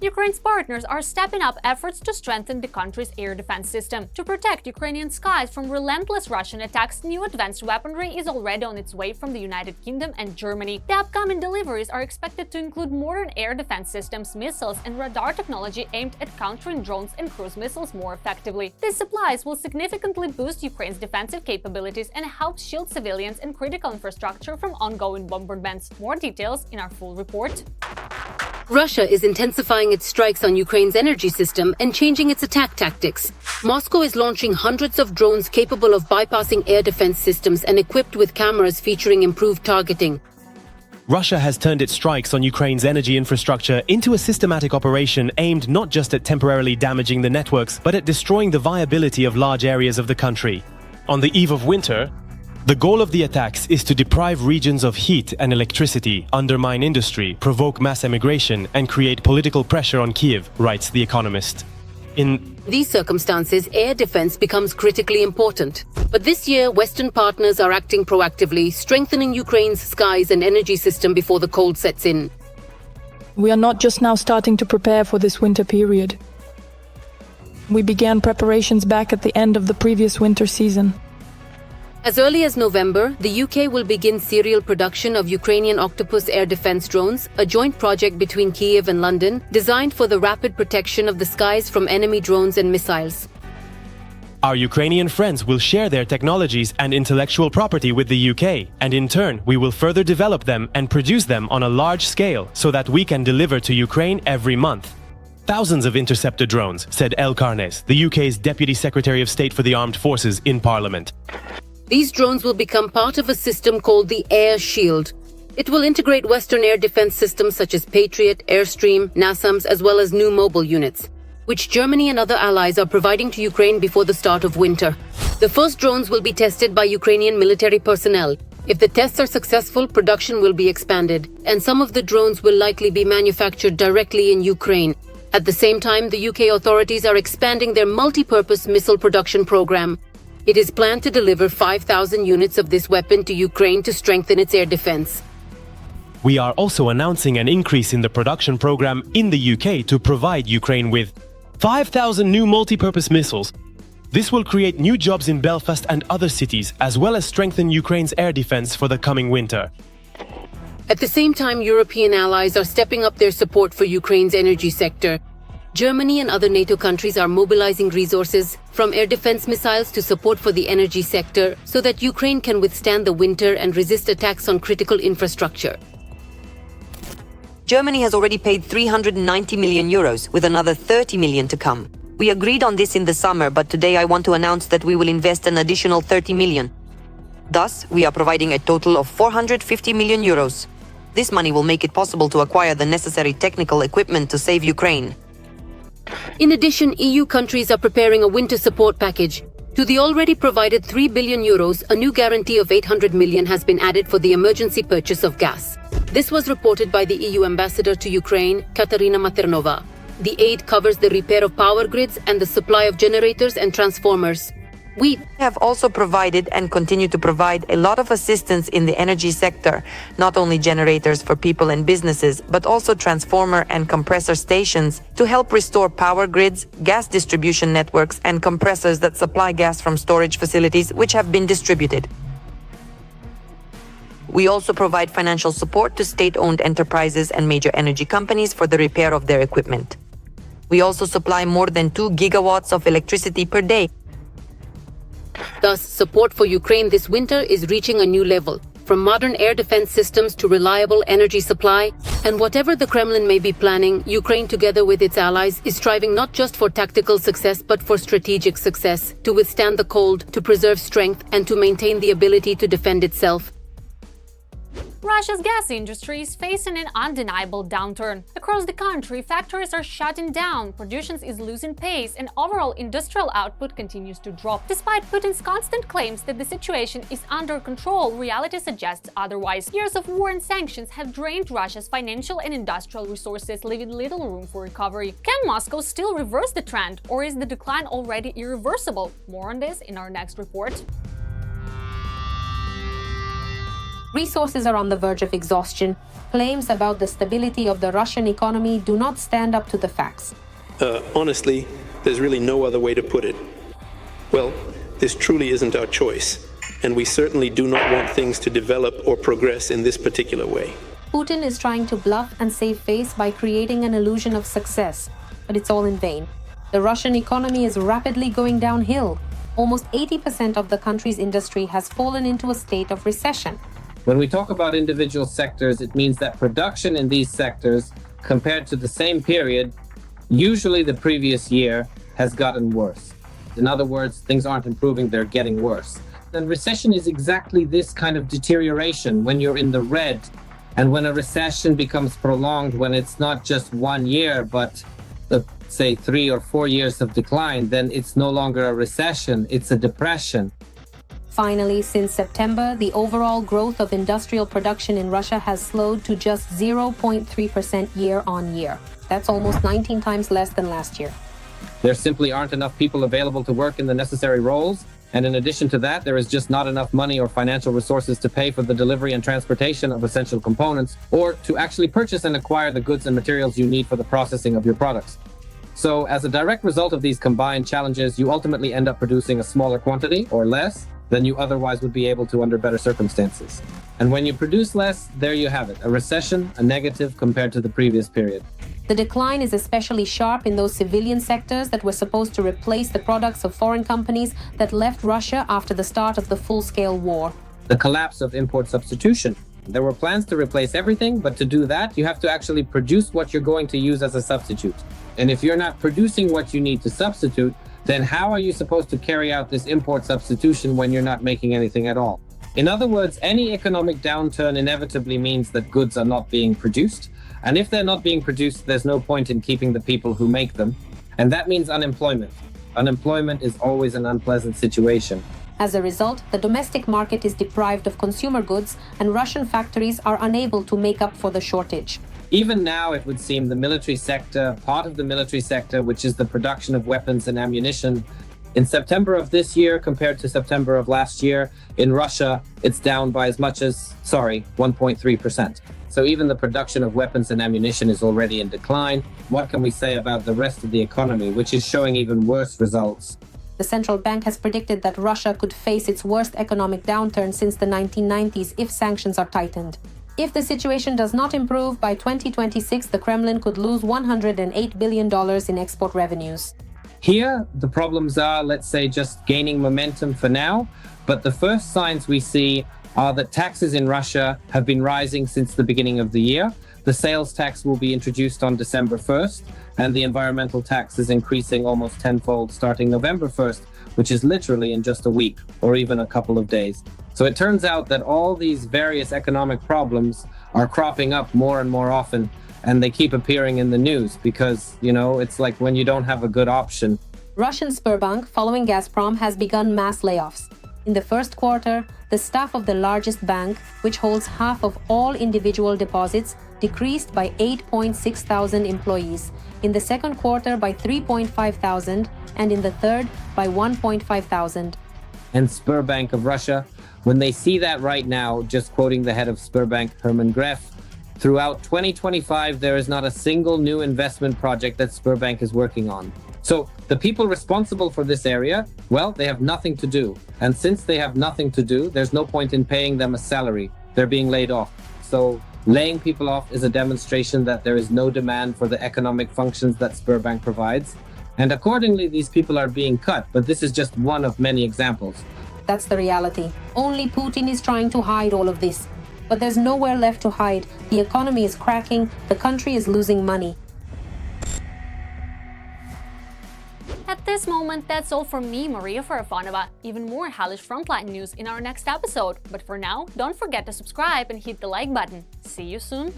Ukraine's partners are stepping up efforts to strengthen the country's air defense system. To protect Ukrainian skies from relentless Russian attacks, new advanced weaponry is already on its way from the United Kingdom and Germany. The upcoming deliveries are expected to include modern air defense systems, missiles, and radar technology aimed at countering drones and cruise missiles more effectively. These supplies will significantly boost Ukraine's defensive capabilities and help shield civilians and critical infrastructure from ongoing bombardments. More details in our full report. Russia is intensifying its strikes on Ukraine's energy system and changing its attack tactics. Moscow is launching hundreds of drones capable of bypassing air defense systems and equipped with cameras featuring improved targeting. Russia has turned its strikes on Ukraine's energy infrastructure into a systematic operation aimed not just at temporarily damaging the networks, but at destroying the viability of large areas of the country. On the eve of winter, the goal of the attacks is to deprive regions of heat and electricity, undermine industry, provoke mass emigration, and create political pressure on Kiev, writes The Economist. In these circumstances, air defense becomes critically important. But this year, Western partners are acting proactively, strengthening Ukraine's skies and energy system before the cold sets in. We are not just now starting to prepare for this winter period. We began preparations back at the end of the previous winter season. As early as November, the UK will begin serial production of Ukrainian Octopus air defense drones, a joint project between Kiev and London, designed for the rapid protection of the skies from enemy drones and missiles. our Ukrainian friends will share their technologies and intellectual property with the UK, and in turn, we will further develop them and produce them on a large scale so that we can deliver to Ukraine every month. Thousands of interceptor drones, said El Carnes, the UK's Deputy Secretary of State for the Armed Forces in Parliament. These drones will become part of a system called the Air Shield. It will integrate Western air defense systems such as Patriot, Airstream, NASAMS, as well as new mobile units, which Germany and other allies are providing to Ukraine before the start of winter. The first drones will be tested by Ukrainian military personnel. If the tests are successful, production will be expanded, and some of the drones will likely be manufactured directly in Ukraine. At the same time, the UK authorities are expanding their multi-purpose missile production program. It is planned to deliver 5,000 units of this weapon to Ukraine to strengthen its air defense. We are also announcing an increase in the production program in the UK to provide Ukraine with 5,000 new multi-purpose missiles. This will create new jobs in Belfast and other cities, as well as strengthen Ukraine's air defense for the coming winter. At the same time, European allies are stepping up their support for Ukraine's energy sector. Germany and other NATO countries are mobilizing resources, from air defense missiles to support for the energy sector, so that Ukraine can withstand the winter and resist attacks on critical infrastructure. Germany has already paid 390 million euros, with another 30 million to come. We agreed on this in the summer, but today I want to announce that we will invest an additional 30 million. Thus, we are providing a total of 450 million euros. This money will make it possible to acquire the necessary technical equipment to save Ukraine. In addition, EU countries are preparing a winter support package. To the already provided 3 billion euros, a new guarantee of 800 million has been added for the emergency purchase of gas. This was reported by the EU ambassador to Ukraine, Katarina Maternova. The aid covers the repair of power grids and the supply of generators and transformers. We have also provided and continue to provide a lot of assistance in the energy sector, not only generators for people and businesses, but also transformer and compressor stations to help restore power grids, gas distribution networks, and compressors that supply gas from storage facilities which have been distributed. We also provide financial support to state-owned enterprises and major energy companies for the repair of their equipment. We also supply more than 2 gigawatts of electricity per day. Thus, support for Ukraine this winter is reaching a new level, from modern air defense systems to reliable energy supply. And whatever the Kremlin may be planning, Ukraine, together with its allies, is striving not just for tactical success but for strategic success, to withstand the cold, to preserve strength, and to maintain the ability to defend itself. Russia's gas industry is facing an undeniable downturn. Across the country, factories are shutting down, production is losing pace, and overall industrial output continues to drop. Despite Putin's constant claims that the situation is under control, reality suggests otherwise. Years of war and sanctions have drained Russia's financial and industrial resources, leaving little room for recovery. Can Moscow still reverse the trend, or is the decline already irreversible? More on this in our next report. Resources are on the verge of exhaustion. Claims about the stability of the Russian economy do not stand up to the facts. Honestly, there's really no other way to put it. Well, this truly isn't our choice, and we certainly do not want things to develop or progress in this particular way. Putin is trying to bluff and save face by creating an illusion of success, but it's all in vain. The Russian economy is rapidly going downhill. Almost 80% of the country's industry has fallen into a state of recession. When we talk about individual sectors, it means that production in these sectors, compared to the same period, usually the previous year, has gotten worse. In other words, things aren't improving, they're getting worse. And recession is exactly this kind of deterioration when you're in the red. And when a recession becomes prolonged, when it's not just 1 year, but say 3 or 4 years of decline, then it's no longer a recession, it's a depression. Finally, since September, the overall growth of industrial production in Russia has slowed to just 0.3% year on year. That's almost 19 times less than last year. There simply aren't enough people available to work in the necessary roles. And in addition to that, there is just not enough money or financial resources to pay for the delivery and transportation of essential components, or to actually purchase and acquire the goods and materials you need for the processing of your products. So as a direct result of these combined challenges, you ultimately end up producing a smaller quantity or less than you otherwise would be able to under better circumstances. And when you produce less, there you have it, a recession, a negative compared to the previous period. The decline is especially sharp in those civilian sectors that were supposed to replace the products of foreign companies that left Russia after the start of the full-scale war. The collapse of import substitution. There were plans to replace everything, but to do that, you have to actually produce what you're going to use as a substitute. And if you're not producing what you need to substitute, then how are you supposed to carry out this import substitution when you're not making anything at all? In other words, any economic downturn inevitably means that goods are not being produced. And if they're not being produced, there's no point in keeping the people who make them. And that means unemployment. Unemployment is always an unpleasant situation. As a result, the domestic market is deprived of consumer goods, and Russian factories are unable to make up for the shortage. Even now, it would seem the military sector, part of the military sector, which is the production of weapons and ammunition, in September of this year compared to September of last year, in Russia, it's down by as much as, 1.3%. So even the production of weapons and ammunition is already in decline. What can we say about the rest of the economy, which is showing even worse results? The central bank has predicted that Russia could face its worst economic downturn since the 1990s if sanctions are tightened. If the situation does not improve, by 2026, the Kremlin could lose $108 billion in export revenues. Here, the problems are, let's say, just gaining momentum for now. But the first signs we see are that taxes in Russia have been rising since the beginning of the year. The sales tax will be introduced on December 1st, and the environmental tax is increasing almost tenfold starting November 1st, which is literally in just a week or even a couple of days. So it turns out that all these various economic problems are cropping up more and more often, and they keep appearing in the news because, it's like when you don't have a good option. Russian Sberbank, following Gazprom, has begun mass layoffs. In the first quarter, the staff of the largest bank, which holds half of all individual deposits, decreased by 8.6 thousand employees, in the second quarter by 3.5 thousand, and in the third by 1.5 thousand. And Sberbank of Russia, when they see that right now, just quoting the head of Sberbank, Herman Greff, throughout 2025, there is not a single new investment project that Sberbank is working on. So the people responsible for this area, well, they have nothing to do. And since they have nothing to do, there's no point in paying them a salary. They're being laid off. So laying people off is a demonstration that there is no demand for the economic functions that Sberbank provides. And accordingly, these people are being cut. But this is just one of many examples. That's the reality. Only Putin is trying to hide all of this. But there's nowhere left to hide. The economy is cracking. The country is losing money. At this moment, that's all from me, Maria Farafonova. Even more hellish frontline news in our next episode. But for now, don't forget to subscribe and hit the like button. See you soon!